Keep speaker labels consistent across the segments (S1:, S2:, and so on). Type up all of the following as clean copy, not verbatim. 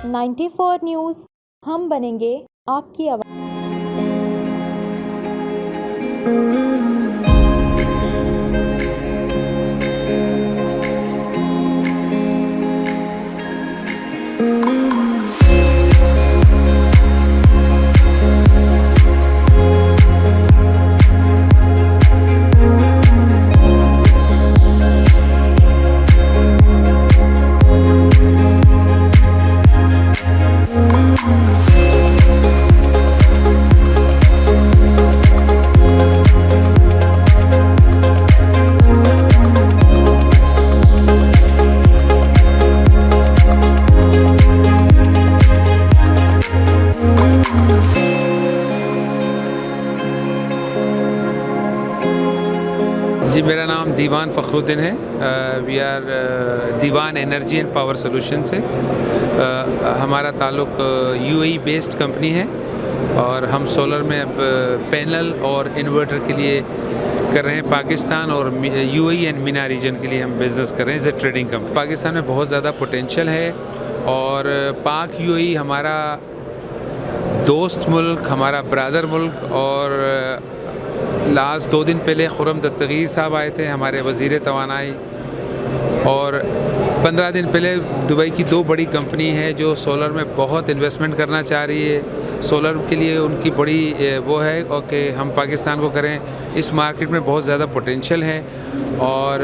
S1: 94 news, हम बनेंगे आपकी आवाज़।
S2: जी, मेरा नाम दीवान फ़खरुद्दीन है। We are Diwan energy and power solution से। हमारा ताल्लुक़ यूएई बेस्ड कंपनी है और हम सोलर में अब पैनल और इन्वर्टर के लिए कर रहे हैं। पाकिस्तान और यूएई एंड मीना रीजन के लिए हम बिज़नेस कर रहे हैं as a trading company. Pakistan में बहुत ज़्यादा पोटेंशियल है और पाक यूएई हमारा दोस्त मुल्क, हमारा ब्रदर मुल्क। और लास्ट 2 दिन पहले खुर्रम दस्तगीर साहब आए थे, हमारे वज़ीर तवानाई। और 15 दिन पहले दुबई की 2 बड़ी कंपनी है जो सोलर में बहुत इन्वेस्टमेंट करना चाह रही है। सोलर के लिए उनकी बड़ी वो है कि हम पाकिस्तान को करें। इस मार्केट में बहुत ज़्यादा पोटेंशियल है और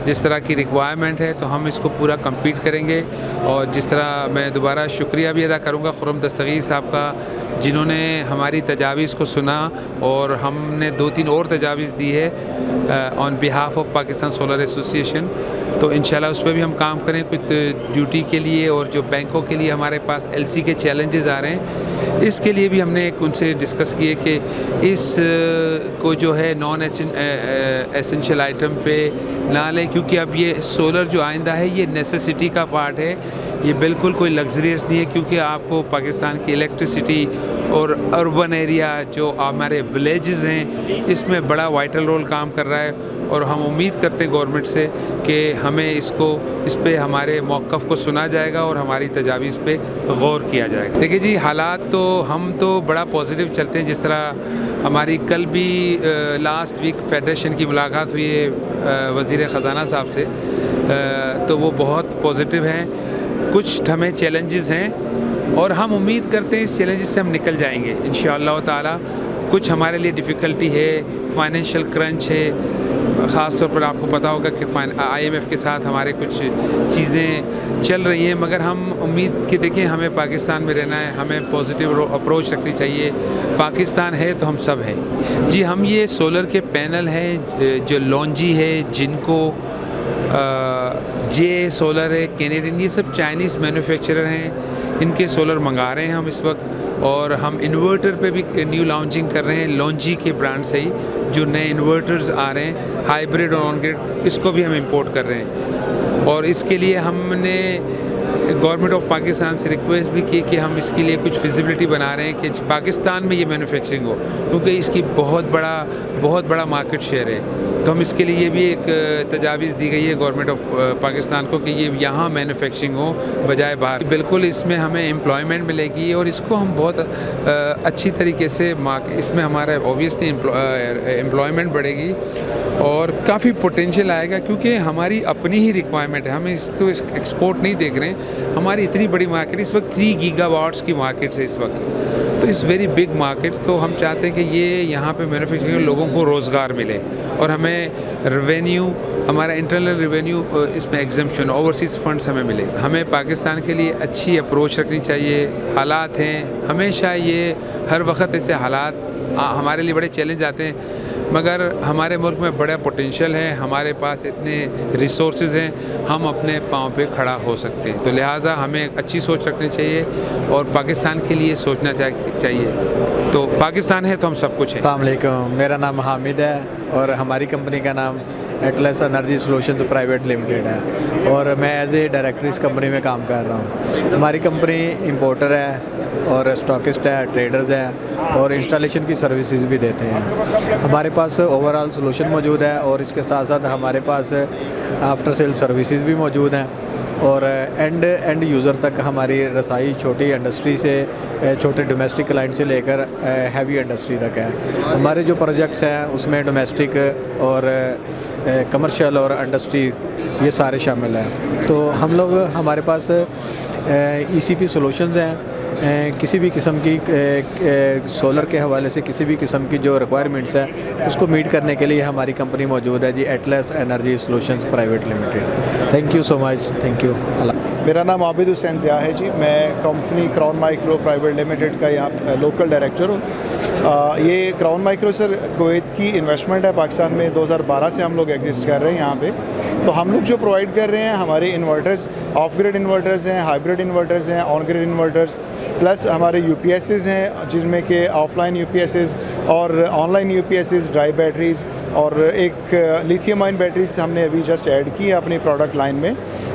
S2: जिस तरह की रिक्वायरमेंट है तो हम इसको पूरा कम्पीट करेंगे। और जिस तरह मैं दोबारा शुक्रिया भी अदा करूँगा खुर्रम दस्तगीर साहब का, जिन्होंने हमारी तजावीज़ को सुना और हमने 2-3 और तजावीज़ दी है on behalf of Pakistan solar association. तो इंशाल्लाह उस पर भी हम काम करें। कुछ ड्यूटी के लिए और जो बैंकों के लिए हमारे पास एलसी के चैलेंजेस आ रहे हैं, इसके लिए भी हमने उनसे डिस्कस किए कि इस को जो है नॉन एसेंशियल आइटम पे ना लें, क्योंकि अब ये सोलर जो आइंदा है ये नेसेसिटी का पार्ट है, ये बिल्कुल कोई लग्जरियस नहीं है। क्योंकि आपको पाकिस्तान की इलेक्ट्रिसिटी और अर्बन एरिया जो हमारे विलेजेस हैं, इसमें बड़ा वाइटल रोल काम कर रहा है। और हम उम्मीद करते हैं गवर्नमेंट से कि हमें इस पे हमारे मौक़िफ़ को सुना जाएगा और हमारी तजावीज़ पे गौर किया जाएगा। देखिए जी, हालात तो हम तो बड़ा पॉजिटिव चलते हैं। जिस तरह हमारी कल भी लास्ट वीक फेडरेशन की मुलाकात हुई है वज़ीर ख़ज़ाना साहब से, तो वो बहुत पॉजिटिव हैं। कुछ हमें चैलेंजेस हैं और हम उम्मीद करते हैं इस चैलेंजेस से हम निकल जाएंगे इंशाअल्लाह ताला। कुछ हमारे लिए डिफ़िकल्टी है, फाइनेंशियल क्रंच है। ख़ास तौर पर आपको पता होगा कि IMF के साथ हमारे कुछ चीज़ें चल रही हैं, मगर हम उम्मीद कि देखें हमें पाकिस्तान में रहना है, हमें पॉजिटिव अप्रोच रखनी चाहिए। पाकिस्तान है तो हम सब हैं। जी, हम ये सोलर के पैनल हैं जो लॉन्जी है, जिनको जे सोलर है, कैनेडियन, ये सब चाइनीज़ मैन्युफैक्चरर हैं। इनके सोलर मंगा रहे हैं हम इस वक्त। और हम इन्वर्टर पे भी न्यू लॉन्चिंग कर रहे हैं लॉन्जी के ब्रांड से ही, जो नए इन्वर्टर्स आ रहे हैं हाइब्रिड और ऑन ग्रिड, इसको भी हम इंपोर्ट कर रहे हैं। और इसके लिए हमने गवर्नमेंट ऑफ पाकिस्तान से रिक्वेस्ट भी की कि हम इसके लिए कुछ फिजिबिलिटी बना रहे हैं कि पाकिस्तान में ये मैन्युफैक्चरिंग हो, क्योंकि इसकी बहुत बड़ा मार्केट शेयर है। तो हम इसके लिए भी एक तजावीज़ दी गई है गवर्नमेंट ऑफ पाकिस्तान को कि ये यहाँ मैन्युफैक्चरिंग हो बजाय बाहर। बिल्कुल इसमें हमें एम्प्लॉयमेंट मिलेगी और इसको हम बहुत अच्छी तरीके से इसमें हमारा ऑब्वियसली एम्प्लॉयमेंट बढ़ेगी और काफ़ी पोटेंशियल आएगा, क्योंकि हमारी अपनी ही रिक्वायरमेंट है। हम इसको एक्सपोर्ट नहीं देख रहे हैं। हमारी इतनी बड़ी मार्केट इस वक्त 3 गीगावाट्स की मार्केट है इस वक्त, तो इस वेरी बिग मार्केट। तो हम चाहते हैं कि ये यहाँ पे मैन्युफैक्चरिंग लोगों को रोज़गार मिले और हमें रेवेन्यू, हमारा इंटरनल रेवेन्यू इसमें एग्जम्पशन, ओवरसीज़ फंड्स हमें मिले। हमें पाकिस्तान के लिए अच्छी अप्रोच रखनी चाहिए। हालात हैं हमेशा, ये हर वक्त ऐसे हालात हमारे लिए बड़े चैलेंज आते हैं, मगर हमारे मुल्क में बड़ा पोटेंशियल है, हमारे पास इतने रिसोर्सेज हैं, हम अपने पाँव पे खड़ा हो सकते हैं। तो लिहाजा हमें अच्छी सोच रखनी चाहिए और पाकिस्तान के लिए सोचना चाहिए। तो पाकिस्तान है तो हम सब कुछ हैं।
S3: अस्सलाम वालेकुम, मेरा नाम हामिद है और हमारी कंपनी का नाम Atlas Energy Solutions Private limited है और मैं एज ए डायरेक्टर इस कंपनी में काम कर रहा हूँ। हमारी कंपनी इंपोर्टर है और स्टॉकिस्ट है, ट्रेडर्स हैं और इंस्टॉलेशन की सर्विसेज भी देते हैं। हमारे पास ओवरऑल सॉल्यूशन मौजूद है और इसके साथ साथ हमारे पास आफ्टर सेल सर्विसेज भी मौजूद हैं और एंड यूज़र तक हमारी रसाई छोटी इंडस्ट्री से छोटे डोमेस्टिक क्लाइंट से लेकर हैवी इंडस्ट्री तक है। हमारे जो प्रोजेक्ट्स हैं उसमें डोमेस्टिक और कमर्शियल और इंडस्ट्री ये सारे शामिल हैं। तो हम लोग हमारे पास ECP सॉल्यूशंस हैं। किसी भी किस्म की सोलर के हवाले से किसी भी किस्म की जो रिक्वायरमेंट्स है उसको मीट करने के लिए हमारी कंपनी मौजूद है जी, Atlas Energy Solutions Private Limited. Thank you so much. Thank you.
S4: मेरा नाम आबिद हुसैन ज़िया है जी। मैं company Crown Micro Private Limited का यहाँ लोकल डायरेक्टर हूँ। ये क्राउन माइक्रो सर कुवैत की इन्वेस्टमेंट है। पाकिस्तान में 2012 से हम लोग एग्जिस्ट कर रहे हैं यहाँ पे। तो हम लोग जो प्रोवाइड कर रहे हैं हमारे इन्वर्टर्स ऑफ ग्रिड इन्वर्टर्स हैं, हाइब्रिड इन्वर्टर्स हैं, ऑन ग्रिड इन्वर्टर्स, प्लस हमारे UPSs हैं जिसमें कि ऑफलाइन UPSs और ऑनलाइन UPSs, ड्राई बैटरीज़ और एक लिथियम आयन बैटरीज हमने अभी जस्ट ऐड की है अपनी प्रोडक्ट लाइन में।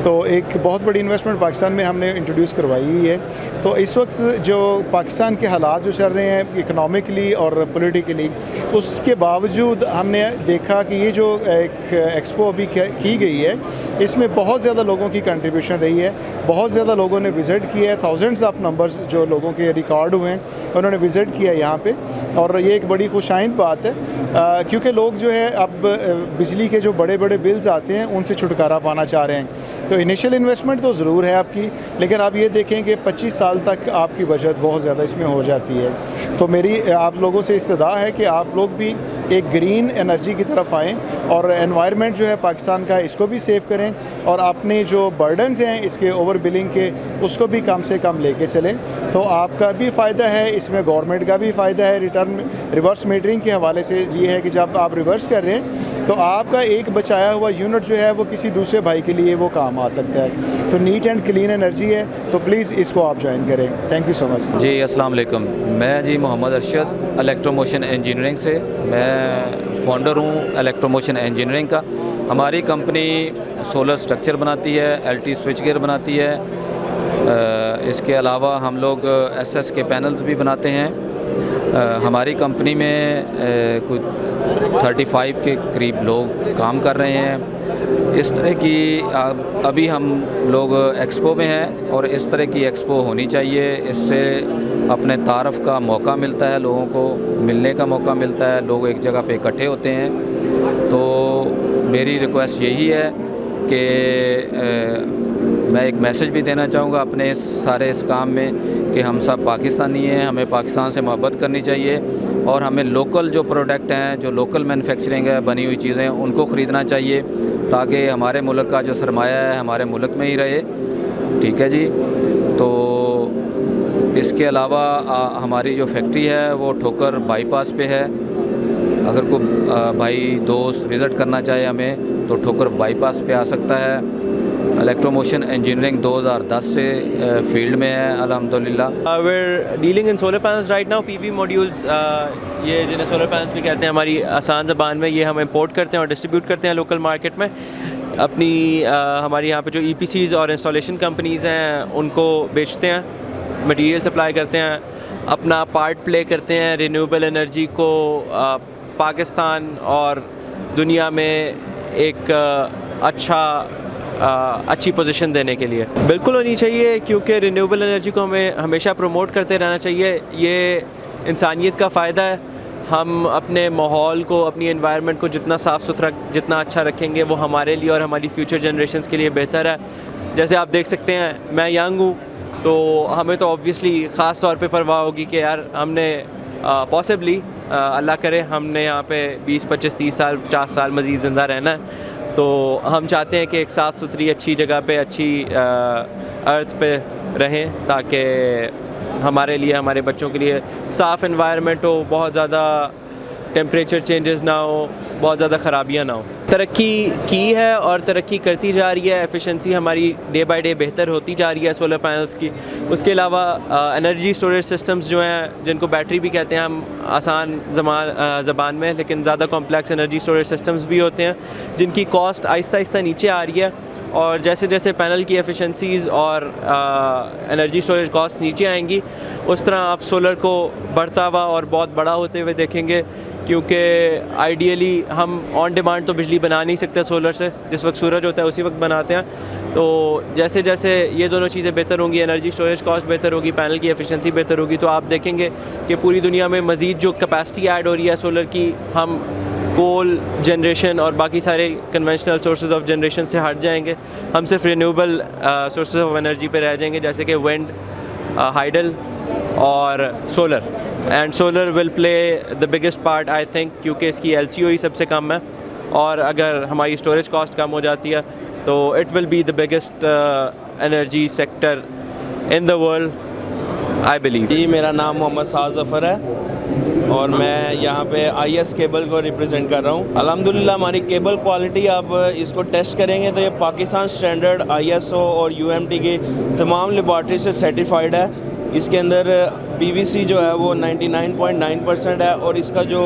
S4: तो एक बहुत बड़ी इन्वेस्टमेंट पाकिस्तान में हमने इंट्रोड्यूस करवाई हुई है। तो इस वक्त जो पाकिस्तान के हालात जो चल रहे हैं इकनॉमिकली और पॉलिटिकली, उसके बावजूद हमने देखा कि ये जो एक एक्सपो अभी की गई है इसमें बहुत ज़्यादा लोगों की कंट्रीब्यूशन रही है। बहुत ज़्यादा लोगों ने विज़िट किया है, थाउजेंड्स ऑफ नंबर्स जो लोगों के रिकॉर्ड हुए हैं उन्होंने विज़िट किया है यहाँ पे। और ये एक बड़ी खुशाइंद बात है क्योंकि लोग जो है अब बिजली के जो बड़े बड़े बिल्स आते हैं उनसे छुटकारा पाना चाह रहे हैं। तो इनिशियल इन्वेस्टमेंट तो ज़रूर है आपकी, लेकिन आप ये देखें कि 25 साल तक आपकी बचत बहुत ज़्यादा इसमें हो जाती है। तो मेरी आप लोगों से इस्तदा है कि आप लोग भी एक ग्रीन एनर्जी की तरफ आएँ और एनवायरनमेंट जो है पाकिस्तान का इसको भी सेव करें और अपने जो बर्डन्स हैं इसके ओवर बिलिंग के उसको भी कम से कम लेके चलें। तो आपका भी फ़ायदा है इसमें, गवर्नमेंट का भी फ़ायदा है। रिवर्स मीटरिंग के हवाले से ये है कि जब आप रिवर्स कर रहे हैं तो आपका एक बचाया हुआ यूनिट जो है वो किसी दूसरे भाई के लिए वो काम आ सकता है। तो नीट एंड क्लीन एनर्जी है, तो प्लीज़ इसको आप ज्वाइन करें। थैंक यू सो मच
S5: जी। अस्सलाम वालेकुम। मैं जी मोहम्मद अरशद इलेक्ट्रोमोशन इंजीनियरिंग से, मैं फाउंडर हूँ इलेक्ट्रोमोशन इंजीनियरिंग का। हमारी कंपनी सोलर स्ट्रक्चर बनाती है, LT स्विच गियर बनाती है। इसके अलावा हम लोग SS के पैनल्स भी बनाते हैं। हमारी कंपनी में कुछ 35 के करीब लोग काम कर रहे हैं। इस तरह की अभी हम लोग एक्सपो में हैं और इस तरह की एक्सपो होनी चाहिए। इससे अपने तारफ़ का मौका मिलता है, लोगों को मिलने का मौका मिलता है, लोग एक जगह पे इकट्ठे होते हैं। तो मेरी रिक्वेस्ट यही है कि मैं एक मैसेज भी देना चाहूँगा अपने इस काम में कि हम सब पाकिस्तानी हैं, हमें पाकिस्तान से मोहब्बत करनी चाहिए और हमें लोकल जो प्रोडक्ट हैं, जो लोकल मैन्युफैक्चरिंग है, बनी हुई चीज़ें, उनको ख़रीदना चाहिए ताकि हमारे मुल्क का जो सरमाया है हमारे मुल्क में ही रहे। ठीक है जी। तो इसके अलावा हमारी जो फैक्ट्री है वो ठोकर बाईपास पे है। अगर कोई भाई दोस्त विज़िट करना चाहे हमें तो ठोकर बाईपास पे आ सकता है। इलेक्ट्रोमोशन इंजीनियरिंग 2010 से फील्ड में है अल्हम्दुलिल्लाह।
S6: We're dealing in solar panels right now, PV modules, ये जिन्हें सोलर पैनल्स भी कहते हैं हमारी आसान ज़बान में। ये हम इंपोर्ट करते हैं और डिस्ट्रीब्यूट करते हैं लोकल मार्केट में। अपनी हमारी यहाँ पे जो EPCs और इंस्टॉलेशन कंपनीज़ हैं उनको बेचते हैं, मटेरियल सप्लाई करते हैं, अपना पार्ट प्ले करते हैं रिन्यूएबल एनर्जी को पाकिस्तान और दुनिया में एक अच्छी पोजीशन देने के लिए। बिल्कुल होनी चाहिए क्योंकि रिन्यूएबल एनर्जी को हमें हमेशा प्रमोट करते रहना चाहिए। ये इंसानियत का फ़ायदा है। हम अपने माहौल को, अपनी एनवायरनमेंट को जितना साफ़ सुथरा, जितना अच्छा रखेंगे वो हमारे लिए और हमारी फ्यूचर जनरेशन्स के लिए बेहतर है। जैसे आप देख सकते हैं मैं यंग हूँ तो हमें तो ऑब्वियसली ख़ास तौर पे परवाह होगी कि यार हमने पॉसिबली अल्लाह करे हमने यहाँ पे 20, 25, 30 साल, 50 साल मज़ीद ज़िंदा रहना है। तो हम चाहते हैं कि एक साफ़ सुथरी अच्छी जगह पे, अच्छी अर्थ पे रहें ताकि हमारे लिए, हमारे बच्चों के लिए साफ़ एनवायरनमेंट हो, बहुत ज़्यादा टेम्परेचर चेंजेस ना हो, बहुत ज़्यादा ख़राबियाँ ना हो। तरक्की की है और तरक्की करती जा रही है। एफिशिएंसी हमारी डे बाय डे बेहतर होती जा रही है सोलर पैनल्स की। उसके अलावा एनर्जी स्टोरेज सिस्टम्स जो हैं, जिनको बैटरी भी कहते हैं हम आसान ज़बान में, लेकिन ज़्यादा कॉम्प्लेक्स एनर्जी स्टोरेज सिस्टम्स भी होते हैं जिनकी कॉस्ट आहिस्ता आहिस्ता नीचे आ रही है और जैसे जैसे पैनल की एफिशिएंसीज़ और एनर्जी स्टोरेज कॉस्ट नीचे आएंगी, उस तरह आप सोलर को बढ़ता हुआ और बहुत बड़ा होते हुए देखेंगे, क्योंकि आइडियली हम ऑन डिमांड तो बिजली बना नहीं सकते सोलर से, जिस वक्त सूरज होता है उसी वक्त बनाते हैं। तो जैसे जैसे ये दोनों चीज़ें बेहतर होंगी, एनर्जी स्टोरेज कॉस्ट बेहतर होगी, पैनल की एफिशिएंसी बेहतर होगी, तो आप देखेंगे कि पूरी दुनिया में मज़ीद जो कैपेसिटी ऐड हो रही है सोलर की, हम कोल जनरेशन और बाकी सारे कन्वेंशनल सोर्सेज ऑफ जनरेशन से हट जाएंगे। हम सिर्फ रिन्यूएबल सोर्सेज ऑफ एनर्जी पे रह जाएंगे, जैसे कि विंड, हाइडल और solar. And solar will play the biggest part I think, क्योंकि इसकी LCO ही सबसे कम है, और अगर हमारी स्टोरेज कॉस्ट कम हो जाती है तो it will be the biggest energy sector in the world, I believe.
S7: जी, मेरा नाम मोहम्मद साद ज़फ़र है और मैं यहाँ पे IS केबल को रिप्रेजेंट कर रहा हूँ। अल्हम्दुलिल्लाह हमारी केबल क्वालिटी, आप इसको टेस्ट करेंगे तो ये पाकिस्तान स्टैंडर्ड ISO और UMT की तमाम लेबॉर्ट्री से सर्टिफाइड है। इसके अंदर PVC जो है वो 99.9% है और इसका जो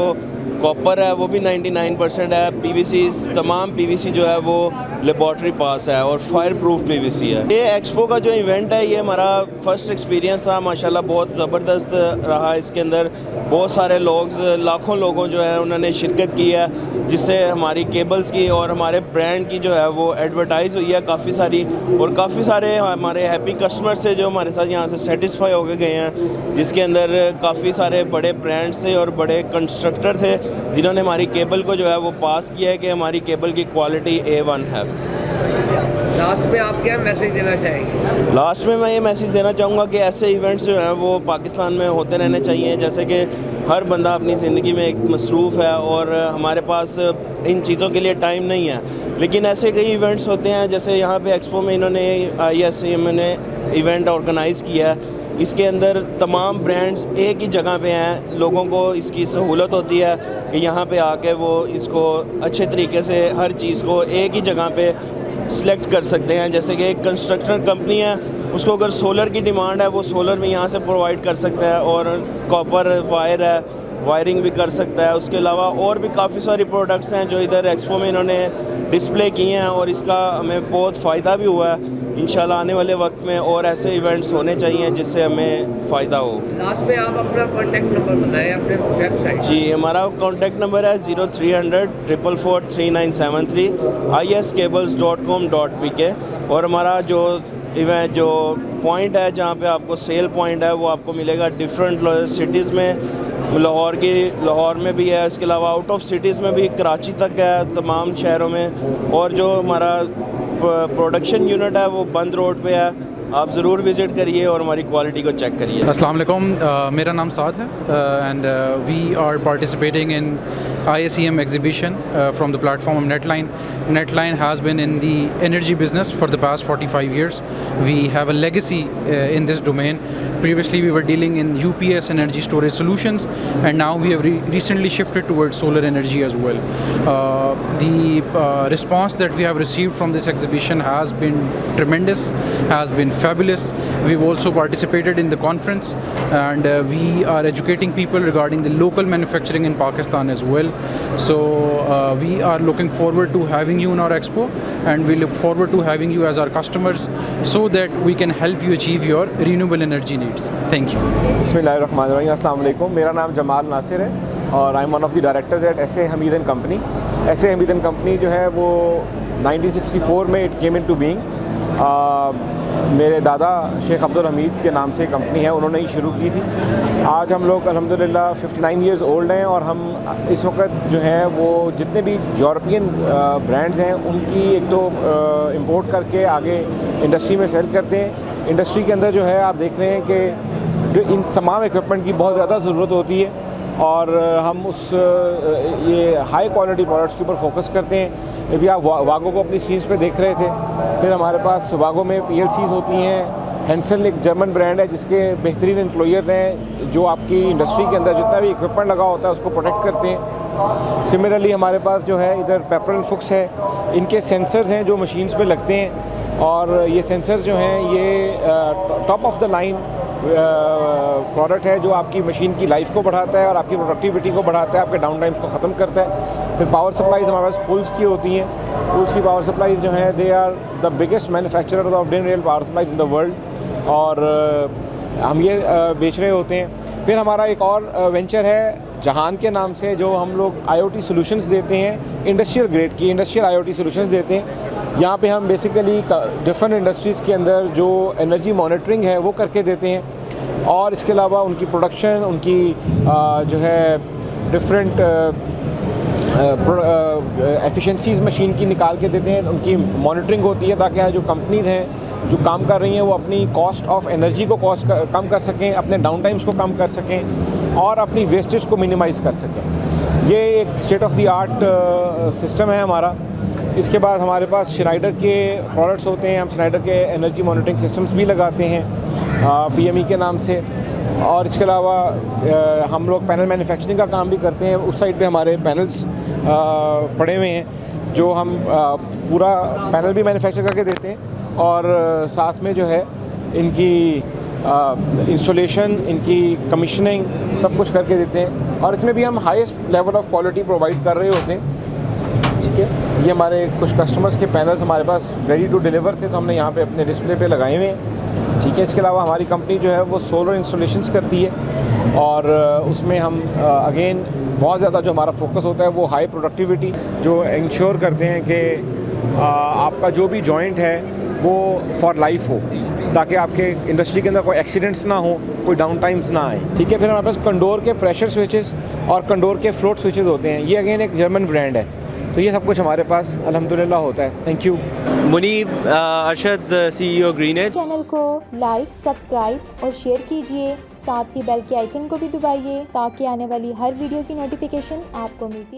S7: कॉपर है वो भी 99% है। PVC, तमाम PVC जो है वो लेबॉर्ट्री पास है और फायर प्रूफ PVC है। ये एक्सपो का जो इवेंट है, ये हमारा फर्स्ट एक्सपीरियंस था, माशाल्लाह बहुत ज़बरदस्त रहा। इसके अंदर बहुत सारे लोग, लाखों लोगों जो है उन्होंने शिरकत की है, जिससे हमारी केबल्स की और हमारे ब्रांड की जो है वो एडवर्टाइज़ हुई है काफ़ी सारी, और काफ़ी सारे हमारे हैप्पी कस्टमर्स थे जो हमारे साथ यहाँ से सेटिस्फाई हो गए हैं, जिसके अंदर काफ़ी सारे बड़े ब्रांड्स थे और बड़े कंस्ट्रक्टर थे जिन्होंने हमारी केबल को जो है वो पास किया है कि हमारी केबल की क्वालिटी A1 है।
S8: लास्ट में आप क्या मैसेज देना चाहेंगे?
S7: लास्ट में मैं ये मैसेज देना चाहूँगा कि ऐसे इवेंट्स जो हैं वो पाकिस्तान में होते रहने चाहिए। जैसे कि हर बंदा अपनी ज़िंदगी में एक मसरूफ़ है और हमारे पास इन चीज़ों के लिए टाइम नहीं है, लेकिन ऐसे कई इवेंट्स होते हैं। जैसे यहाँ पे एक्सपो में इन्होंने ISEM ने इवेंट ऑर्गेनाइज़ किया है, इसके अंदर तमाम ब्रांड्स एक ही जगह पे हैं, लोगों को इसकी सहूलत होती है कि यहाँ पे आके वो इसको अच्छे तरीके से हर चीज़ को एक ही जगह पे सिलेक्ट कर सकते हैं। जैसे कि एक कंस्ट्रक्शन कंपनी है, उसको अगर सोलर की डिमांड है वो सोलर भी यहाँ से प्रोवाइड कर सकता है, और कॉपर वायर है, वायरिंग भी कर सकता है। उसके अलावा और भी काफ़ी सारी प्रोडक्ट्स हैं जो इधर एक्सपो में इन्होंने डिस्प्ले किए हैं और इसका हमें बहुत फ़ायदा भी हुआ है। इंशाल्लाह आने वाले वक्त में और ऐसे इवेंट्स होने चाहिए जिससे हमें फ़ायदा हो।
S8: लास्ट में आप अपना कॉन्टैक्ट नंबर बताएं, अपने वेबसाइट।
S7: जी, हमारा कॉन्टैक्ट नंबर है 0300 444 3973 iscables.com.pk, और हमारा जो इवेंट जो पॉइंट है जहाँ पे आपको सेल पॉइंट है वो आपको मिलेगा डिफरेंट सिटीज़ में। लाहौर में भी है, इसके अलावा आउट ऑफ सिटीज़ में भी, कराची तक है, तमाम शहरों में। और जो हमारा प्रोडक्शन यूनिट है वो बंद रोड पे है, आप ज़रूर विज़िट करिए और हमारी क्वालिटी को चेक करिए।
S9: अस्सलाम वालेकुम, मेरा नाम साद है and we are participating in ISEM exhibition from the platform of Netline. Netline has been in the energy business for the past 45 years. We have a legacy in this domain. Previously we were dealing in UPS energy storage solutions, and now we have recently shifted towards solar energy as well. The response that we have received from this exhibition has been tremendous, has been fabulous. We've also participated in the conference, and we are educating people regarding the local manufacturing in Pakistan as well. So we are looking forward to having you in our expo, and we look forward to having you as our customers so that we can help you achieve your renewable energy needs. Thank you.
S10: बिस्मिल्लाहिर्रहमानिर्रहीम, अस्सलाम वालेकुम। मेरा नाम जमाल नासिर है और I am one of the directors at SA Hamid & Company। SA Hamid & Company जो है वो 1964 में it came into being. मेरे दादा शेख अब्दुल हमीद के नाम से कंपनी है, उन्होंने ही शुरू की थी। आज हम लोग अल्हम्दुलिल्लाह 59 ईयर्स ओल्ड हैं और हम इस वक्त जो है वो जितने भी यूरोपियन ब्रांड्स हैं उनकी एक तो इंपोर्ट करके आगे इंडस्ट्री में सेल करते हैं। इंडस्ट्री के अंदर जो है आप देख रहे हैं कि जो इन तमाम इक्विपमेंट की बहुत ज़्यादा ज़रूरत होती है और हम उस ये हाई क्वालिटी प्रोडक्ट्स के ऊपर फोकस करते हैं। अभी आप वागो को अपनी स्क्रीन्स पे देख रहे थे, फिर हमारे पास वागो में PLCs होती हैं। हेंसन एक जर्मन ब्रांड है जिसके बेहतरीन एम्प्लॉयर हैं जो आपकी इंडस्ट्री के अंदर जितना भी इक्विपमेंट लगा होता है उसको प्रोटेक्ट करते हैं। सिमिलरली हमारे पास जो है इधर पेपर एंड फुक्स है, इनके सेंसर्स हैं जो मशीन्स पे लगते हैं और ये सेंसर्स जो हैं ये top of the line product है जो आपकी मशीन की लाइफ को बढ़ाता है और आपकी प्रोडक्टिविटी को बढ़ाता है, आपके डाउन टाइम्स को ख़त्म करता है। फिर पावर सप्लाईज हमारे पास पुल्स की होती हैं। पुल्स की पावर सप्लाईज जो हैं they are the biggest manufacturer of DIN rail power supplies in the world, और हम ये बेच रहे होते हैं। फिर हमारा एक और वेंचर है जहान के नाम से, जो हम लोग IoT सॉल्यूशंस देते हैं, इंडस्ट्रियल ग्रेड की इंडस्ट्रियल IoT सॉल्यूशंस देते हैं। यहाँ पे हम बेसिकली डिफरेंट इंडस्ट्रीज़ के अंदर जो एनर्जी मॉनिटरिंग है वो करके देते हैं, और इसके अलावा उनकी प्रोडक्शन, उनकी जो है डिफरेंट एफिशिएंसीज़ मशीन की निकाल के देते हैं। उनकी मॉनिटरिंग होती है ताकि यहाँ जो कंपनीज़ हैं जो काम कर रही हैं वो अपनी कॉस्ट ऑफ एनर्जी को कम कर सकें, अपने डाउन टाइम्स को कम कर सकें और अपनी वेस्टेज को मिनिमाइज़ कर सकें। ये एक state of the art system है हमारा। इसके बाद हमारे पास श्नाइडर के प्रोडक्ट्स होते हैं। हम श्नाइडर के एनर्जी मॉनिटरिंग सिस्टम्स भी लगाते हैं PME के नाम से, और इसके अलावा हम लोग पैनल मैन्युफैक्चरिंग का काम भी करते हैं। उस साइड पे हमारे पैनल्स पड़े हुए हैं जो हम पूरा पैनल भी मैन्युफैक्चर करके देते हैं, और साथ में जो है इनकी इंस्टॉलेशन, इनकी कमीशनिंग सब कुछ करके देते हैं, और इसमें भी हम highest level of quality provide कर रहे होते हैं। ठीक है, ये हमारे कुछ कस्टमर्स के पैनल्स हमारे पास रेडी टू डिलीवर थे, तो हमने यहाँ पे अपने डिस्प्ले पे लगाए हुए हैं। ठीक है, इसके अलावा हमारी कंपनी जो है वो सोलर इंस्टॉलेशंस करती है, और उसमें हम अगेन बहुत ज़्यादा जो हमारा फोकस होता है वो हाई प्रोडक्टिविटी जो इंश्योर करते हैं कि आपका जो भी जॉइंट है वो फॉर लाइफ हो, ताकि आपके इंडस्ट्री के अंदर कोई एक्सीडेंट्स ना हो, कोई डाउन टाइम्स ना आए। ठीक है, फिर हमारे पास कंडोर के प्रेशर स्विचेस और कंडोर के फ्लोट स्विचेस होते हैं। ये अगेन एक जर्मन ब्रांड है, तो ये सब कुछ हमारे पास अल्हम्दुलिल्लाह होता है। Thank you.
S6: Munib Arshad, CEO Green Age.
S1: Channel को लाइक, सब्सक्राइब और शेयर कीजिए, साथ ही बेल के आइकन को भी दबाइए ताकि आने वाली हर वीडियो की नोटिफिकेशन आपको मिलती रहे।